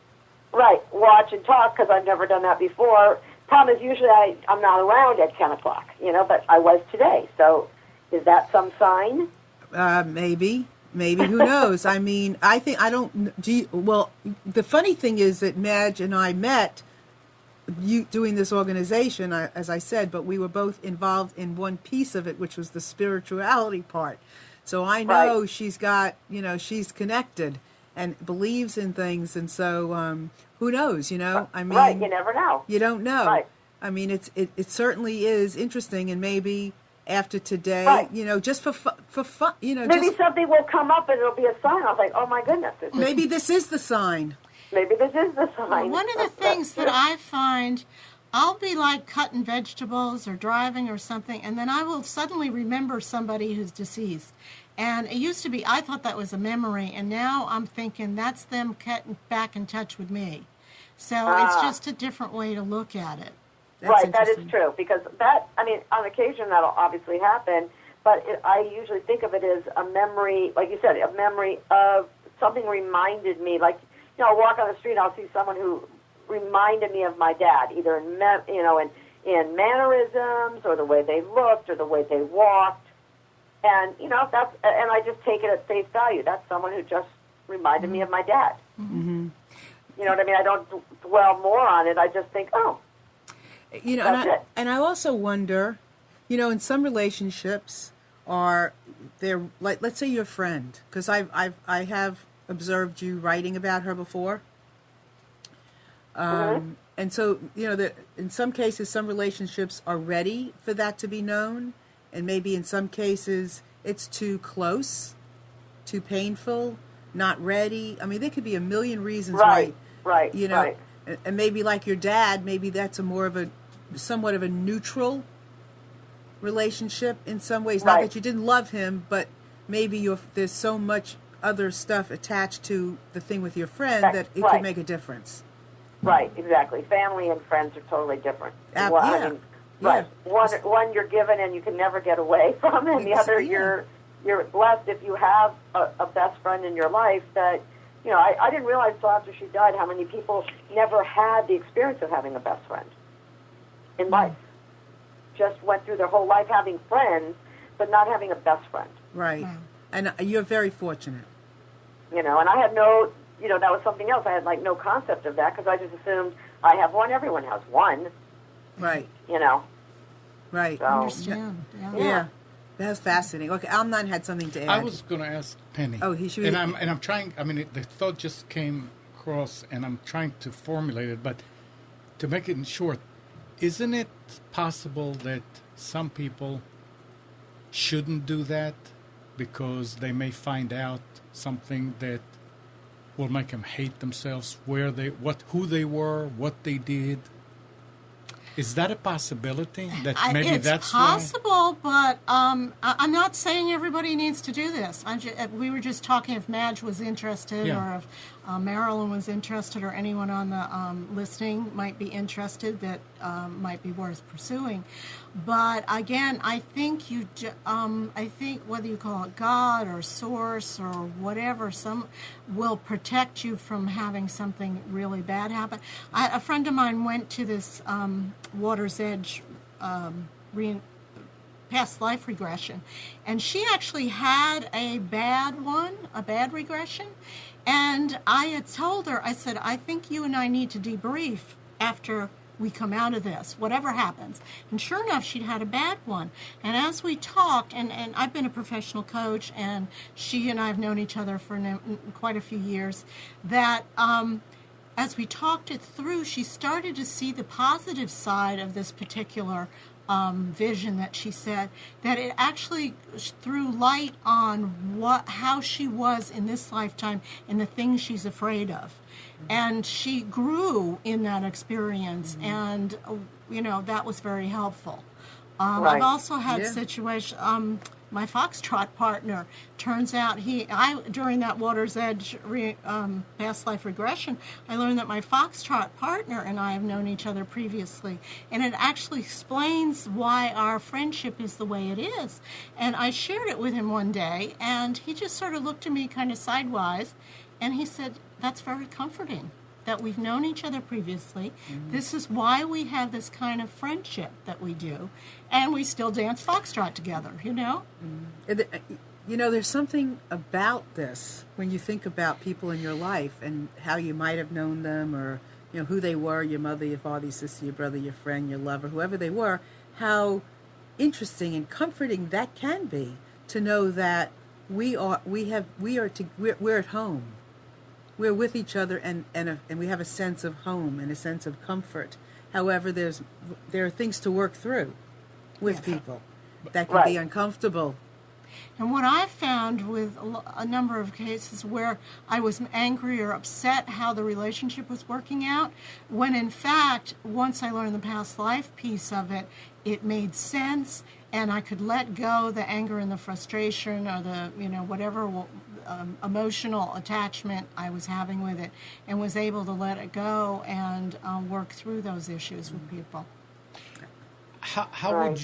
right, watch and talk because I've never done that before. Problem is usually I'm not around at 10 o'clock, but I was today. So is that some sign? Maybe, who knows? I mean, I think I don't. Well, the funny thing is that Madge and I met you doing this organization, as I said, but we were both involved in one piece of it, which was the spirituality part. So I know she's got, she's connected and believes in things, and so who knows? I mean, Right, you never know. You don't know. Right. I mean, it certainly is interesting, and maybe after today, Right. just for fun, Maybe something will come up and it'll be a sign. I was like, oh my goodness. maybe this is the sign. Maybe this is the sign. One of the things that I find, I'll be like cutting vegetables or driving or something, and then I will suddenly remember somebody who's deceased. And it used to be, I thought that was a memory, and now I'm thinking that's them getting back in touch with me. So it's just a different way to look at it. That's Right, that is interesting. true. Because on occasion that'll obviously happen, but I usually think of it as a memory, like you said, a memory of something reminded me, like, I'll walk on the street, I'll see someone who reminded me of my dad, either in mannerisms or the way they looked or the way they walked, and and I just take it at face value. That's someone who just reminded me of my dad. Mm-hmm. You know what I mean? I don't dwell more on it. I just think, oh, that's it. And I also wonder, in some relationships, are there, like, let's say your friend, because I have observed you writing about her before. And so, that in some cases, some relationships are ready for that to be known. And maybe in some cases, it's too close, too painful, not ready. I mean, there could be a million reasons why. Right. And maybe like your dad, maybe that's somewhat of a neutral relationship in some ways. Not that you didn't love him, but maybe there's so much other stuff attached to the thing with your friend that it could make a difference. Right, exactly. Family and friends are totally different. Right. One you're given and you can never get away from, and the other you're blessed if you have a best friend in your life that, I didn't realize until after she died how many people never had the experience of having a best friend in life. Just went through their whole life having friends, but not having a best friend. Right. And you're very fortunate. And I had no, that was something else. I had no concept of that because I just assumed I have one, everyone has one. Right. Right. So, Understand. Yeah. That's fascinating. Okay, Amnon had something to add. I was going to ask Penny. Oh, he should. And I'm trying. I mean, the thought just came across, and I'm trying to formulate it. But to make it short, isn't it possible that some people shouldn't do that because they may find out something that will make them hate themselves, who they were, what they did? Is that a possibility? That maybe it's that's possible, but I'm not saying everybody needs to do this. We were just talking if Madge was interested, or if Marilyn was interested, or anyone on the listening might be interested that might be worth pursuing. But again, I think I think whether you call it God or Source or whatever, some will protect you from having something really bad happen. A friend of mine went to this Water's Edge past life regression. And she actually had a bad regression. And I had told her, I said, I think you and I need to debrief after we come out of this, whatever happens. And sure enough, she'd had a bad one. And as we talked, and I've been a professional coach, and she and I have known each other for quite a few years, that as we talked it through, she started to see the positive side of this particular vision that she said, that it actually threw light on how she was in this lifetime and the things she's afraid of. And she grew in that experience, and, that was very helpful. Right. I've also had Yeah. situations, my foxtrot partner, turns out during that Water's Edge past life regression, I learned that my foxtrot partner and I have known each other previously. And it actually explains why our friendship is the way it is. And I shared it with him one day, and he just sort of looked at me kind of sidewise, and he said, that's very comforting that we've known each other previously. Mm-hmm. This is why we have this kind of friendship that we do. And we still dance foxtrot together, Mm-hmm. There's something about this when you think about people in your life and how you might have known them, or, who they were, your mother, your father, your sister, your brother, your friend, your lover, whoever they were, how interesting and comforting that can be to know that we're at home. We're with each other, and we have a sense of home and a sense of comfort. However, there are things to work through with people that can be uncomfortable. And what I found with a number of cases where I was angry or upset how the relationship was working out, when in fact, once I learned the past life piece of it, it made sense, and I could let go the anger and the frustration, or the, whatever emotional attachment I was having with it, and was able to let it go and work through those issues with people. How would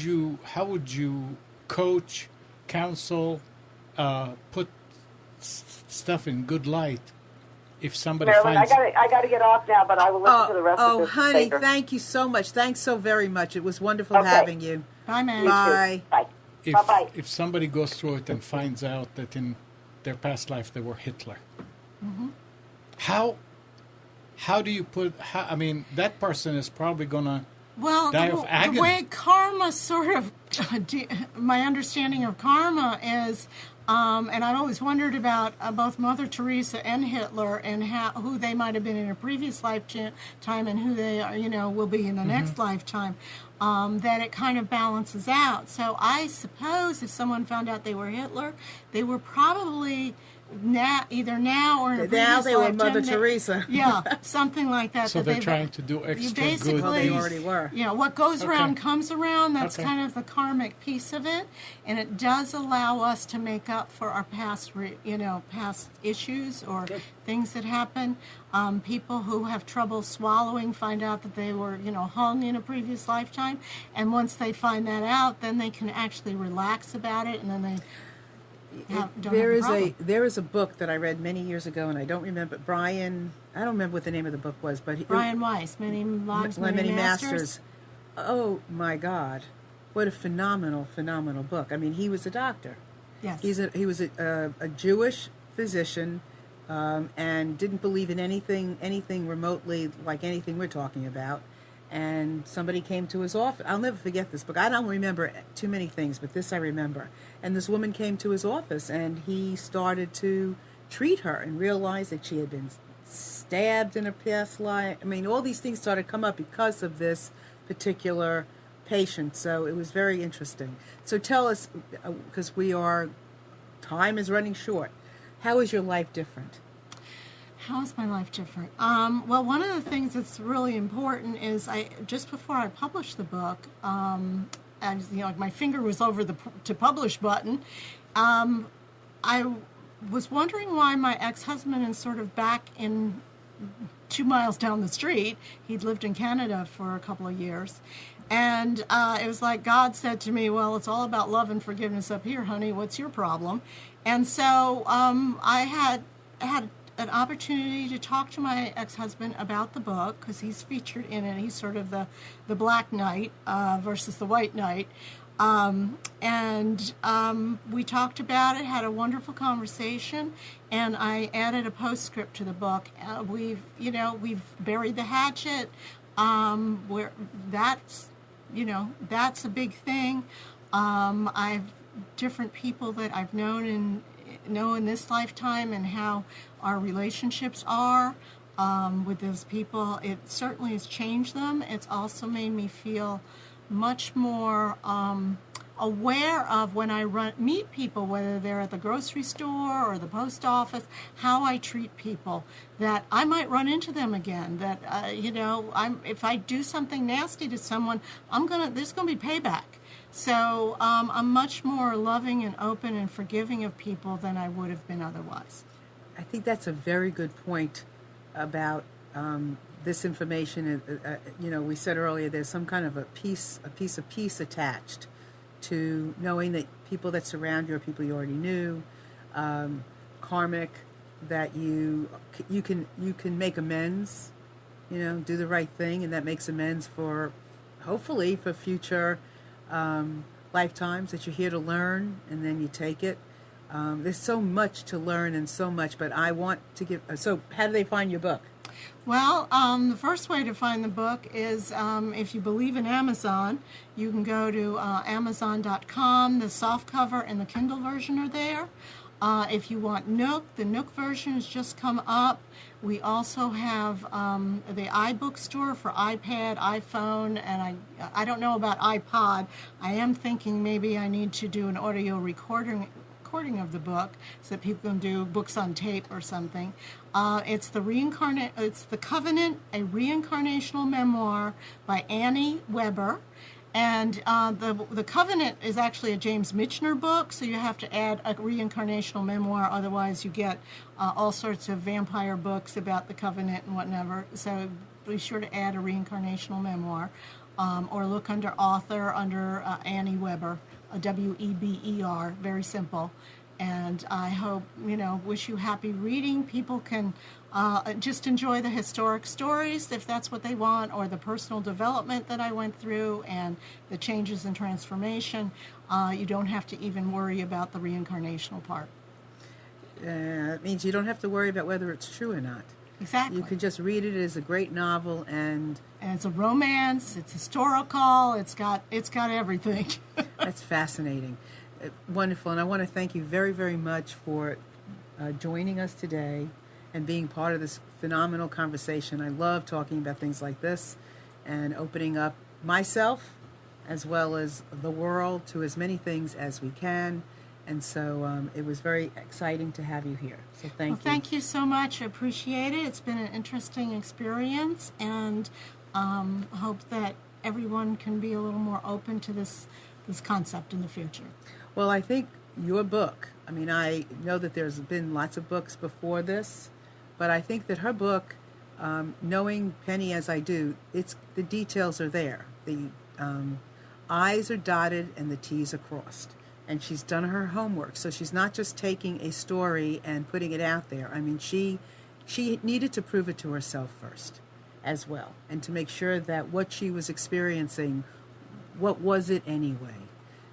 you coach, counsel, put stuff in good light if somebody Marilyn, finds... I got to get off now, but I will listen to the rest of this honey, later. thank you so much. Thanks so very much. It was wonderful having you. Bye, man. Bye. Bye. If, if somebody goes through it and finds out that in their past life they were Hitler, Mm-hmm. how do you that person is probably gonna Well, die of agony. the way karma sort of, my understanding of karma is, and I've always wondered about both Mother Teresa and Hitler, and who they might have been in a previous lifetime and who they are, will be in the next lifetime, that it kind of balances out. So I suppose if someone found out they were Hitler, they were probably either now or in a previous Now they were lifetime, Mother Teresa. Yeah, something like that. So that they're they've- trying to do extra basically- good. Well, they things. already were. what goes around Okay. comes around. That's Okay. kind of the karmic piece of it, and it does allow us to make up for our past issues or things that happen. People who have trouble swallowing find out that they were, hung in a previous lifetime, and once they find that out, then they can actually relax about it, and then they don't There have a problem. there is a book that I read many years ago, and I don't remember I don't remember what the name of the book was, but Brian Weiss, Many Lives, Many Masters. Masters. Oh my God, what a phenomenal book! I mean, he was a doctor. Yes. He was a Jewish physician, and didn't believe in anything remotely like anything we're talking about. And somebody came to his office. I'll never forget this book. I don't remember too many things, but this I remember. And this woman came to his office, and he started to treat her and realized that she had been stabbed in a past life. I mean, all these things started to come up because of this particular patient. So it was very interesting. So tell us, because time is running short, how is your life different? How is my life different? Well, one of the things that's really important is just before I published the book, as my finger was over the to publish button, I was wondering why my ex-husband is sort of back in 2 miles down the street. He'd lived in Canada for a couple of years. And it was like God said to me, well, it's all about love and forgiveness up here, honey. What's your problem? And so I had an opportunity to talk to my ex-husband about the book, because he's featured in it. He's sort of the Black Knight versus the White Knight. We talked about it, had a wonderful conversation, and I added a postscript to the book. We've buried the hatchet. Where that's a big thing. I've different people that I've known in this lifetime, and how our relationships are with those people. It certainly has changed them. It's also made me feel much more aware of, when I meet people, whether they're at the grocery store or the post office, how I treat people, that I might run into them again, that if I do something nasty to someone, there's gonna be payback. So I'm much more loving and open and forgiving of people than I would have been otherwise. I think that's a very good point about this information. We said earlier there's some kind of a piece of peace attached to knowing that people that surround you are people you already knew, karmic, that you can make amends, do the right thing, and that makes amends for, hopefully, for future lifetimes, that you're here to learn, and then you take it. There's so much to learn and so much, but I want to give. So, how do they find your book? Well, the first way to find the book is, if you believe in Amazon, you can go to Amazon.com. The softcover and the Kindle version are there. If you want Nook, the Nook version has just come up. We also have the iBook store for iPad, iPhone, and I don't know about iPod. I am thinking maybe I need to do an audio recording of the book so that people can do books on tape or something. It's the Covenant, a reincarnational memoir by Annie Weber. And the Covenant is actually a James Michener book, so you have to add a reincarnational memoir, otherwise you get all sorts of vampire books about the Covenant and whatever. So be sure to add a reincarnational memoir, or look under author under Annie Weber, Weber, very simple. And I hope, wish you happy reading. People can just enjoy the historic stories if that's what they want, or the personal development that I went through and the changes and transformation. You don't have to even worry about the reincarnational part. It means you don't have to worry about whether it's true or not. Exactly. You can just read it as a great novel, and it's a romance. It's historical. It's got everything. That's fascinating. Wonderful. And I want to thank you very, very much for joining us today and being part of this phenomenal conversation. I love talking about things like this and opening up myself as well as the world to as many things as we can. And so it was very exciting to have you here. So thank you. Thank you so much. I appreciate it. It's been an interesting experience, and hope that everyone can be a little more open to this concept in the future. Well, I think your book, I know that there's been lots of books before this, but I think that her book, knowing Penny as I do, the details are there. The I's are dotted and the T's are crossed. And she's done her homework. So she's not just taking a story and putting it out there. She needed to prove it to herself first as well, and to make sure that what she was experiencing, what was it anyway?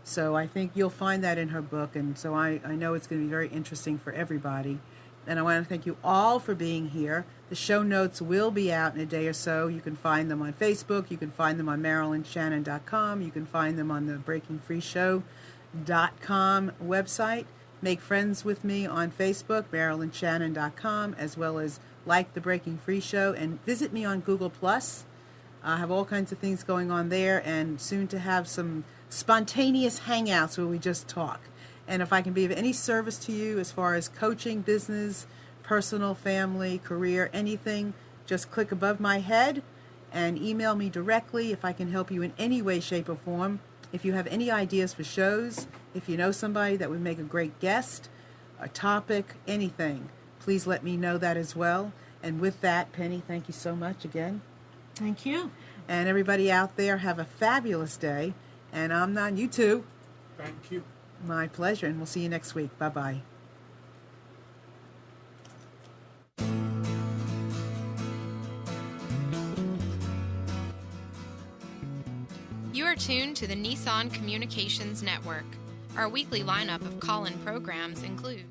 So I think you'll find that in her book, and so I know it's going to be very interesting for everybody. And I want to thank you all for being here. The show notes will be out in a day or so. You can find them on Facebook. You can find them on MarilynShannon.com. You can find them on the BreakingFreeShow.com website. Make friends with me on Facebook, MarilynShannon.com, as well as like the Breaking Free Show, and visit me on Google+. I have all kinds of things going on there, and soon to have some spontaneous hangouts where we just talk. And if I can be of any service to you as far as coaching, business, personal, family, career, anything, just click above my head and email me directly if I can help you in any way, shape, or form. If you have any ideas for shows, if you know somebody that would make a great guest, a topic, anything, please let me know that as well. And with that, Penny, thank you so much again. Thank you. And everybody out there, have a fabulous day. And Amnon, you too. Thank you. My pleasure. And we'll see you next week. Bye-bye. You are tuned to the Nissan Communications Network. Our weekly lineup of call-in programs include